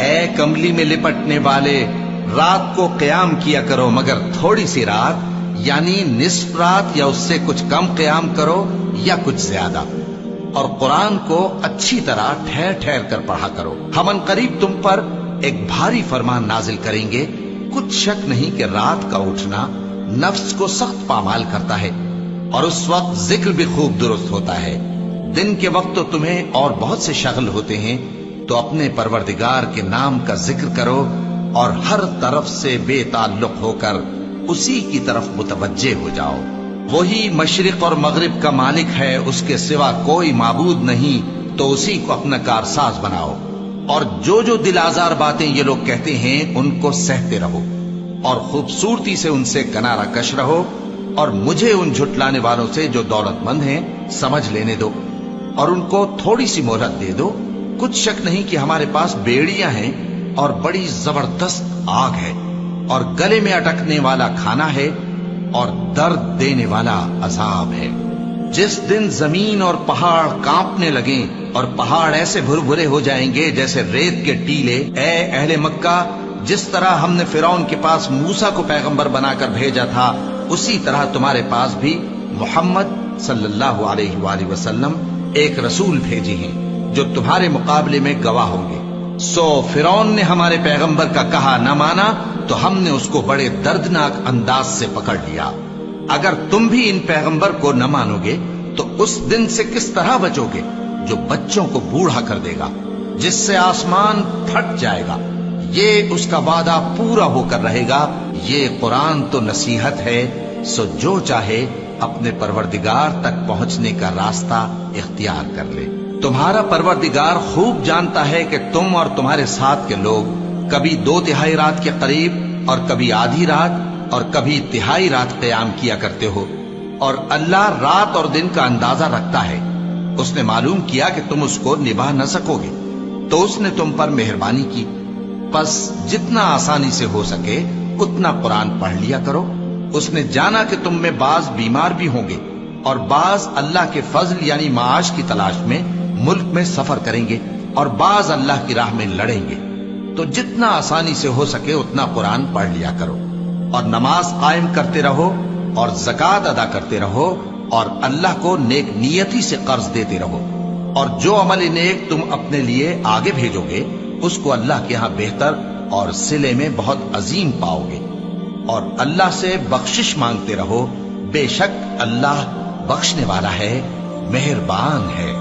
اے کملی میں لپٹنے والے، رات کو قیام کیا کرو مگر تھوڑی سی رات، یعنی نصف رات یا اس سے کچھ کم قیام کرو یا کچھ زیادہ، اور قرآن کو اچھی طرح ٹھہر ٹھہر کر پڑھا کرو۔ ہم ان قریب تم پر ایک بھاری فرمان نازل کریں گے، کچھ شک نہیں کہ رات کا اٹھنا نفس کو سخت پامال کرتا ہے، اور اس وقت ذکر بھی خوب درست ہوتا ہے۔ دن کے وقت تو تمہیں اور بہت سے شغل ہوتے ہیں، تو اپنے پروردگار کے نام کا ذکر کرو اور ہر طرف سے بے تعلق ہو کر اسی کی طرف متوجہ ہو جاؤ۔ وہی مشرق اور مغرب کا مالک ہے، اس کے سوا کوئی معبود نہیں، تو اسی کو اپنا کارساز بناؤ۔ اور جو دل آزار باتیں یہ لوگ کہتے ہیں ان کو سہتے رہو، اور خوبصورتی سے ان سے کنارہ کش رہو، اور مجھے ان جھٹلانے والوں سے جو دولت مند ہیں سمجھ لینے دو، اور ان کو تھوڑی سی مہلت دے دو۔ کچھ شک نہیں کہ ہمارے پاس بیڑیاں ہیں اور بڑی زبردست آگ ہے، اور گلے میں اٹکنے والا کھانا ہے، اور درد دینے والا عذاب ہے۔ جس دن زمین اور پہاڑ کانپنے لگیں اور پہاڑ ایسے بھربھرے ہو جائیں گے جیسے ریت کے ٹیلے، اے اہل مکہ، جس طرح ہم نے فرعون کے پاس موسیٰ کو پیغمبر بنا کر بھیجا تھا، اسی طرح تمہارے پاس بھی محمد صلی اللہ علیہ وآلہ وسلم ایک رسول بھیجے ہیں جو تمہارے مقابلے میں گواہ ہوں گے۔ سو فرعون نے ہمارے پیغمبر کا کہا نہ مانا تو ہم نے اس کو بڑے دردناک انداز سے پکڑ لیا۔ اگر تم بھی ان پیغمبر کو نہ مانو گے تو اس دن سے کس طرح بچو گے جو بچوں کو بوڑھا کر دے گا، جس سے آسمان پھٹ جائے گا۔ یہ اس کا وعدہ پورا ہو کر رہے گا۔ یہ قرآن تو نصیحت ہے، سو جو چاہے اپنے پروردگار تک پہنچنے کا راستہ اختیار کر لے۔ تمہارا پروردگار خوب جانتا ہے کہ تم اور تمہارے ساتھ کے لوگ کبھی 2/3 رات کے قریب اور کبھی آدھی رات اور کبھی تہائی رات قیام کیا کرتے ہو، اور اللہ رات اور دن کا اندازہ رکھتا ہے۔ اس نے معلوم کیا کہ تم اس کو نبھا نہ سکو گے، تو اس نے تم پر مہربانی کی، پس جتنا آسانی سے ہو سکے اتنا قرآن پڑھ لیا کرو۔ اس نے جانا کہ تم میں بعض بیمار بھی ہوں گے، اور بعض اللہ کے فضل یعنی معاش کی تلاش میں ملک میں سفر کریں گے، اور بعض اللہ کی راہ میں لڑیں گے، تو جتنا آسانی سے ہو سکے اتنا قرآن پڑھ لیا کرو، اور نماز قائم کرتے رہو اور زکوٰۃ ادا کرتے رہو، اور اللہ کو نیک نیتی سے قرض دیتے رہو، اور جو عمل نیک تم اپنے لیے آگے بھیجو گے اس کو اللہ کے ہاں بہتر اور صلے میں بہت عظیم پاؤ گے، اور اللہ سے بخشش مانگتے رہو، بے شک اللہ بخشنے والا ہے، مہربان ہے۔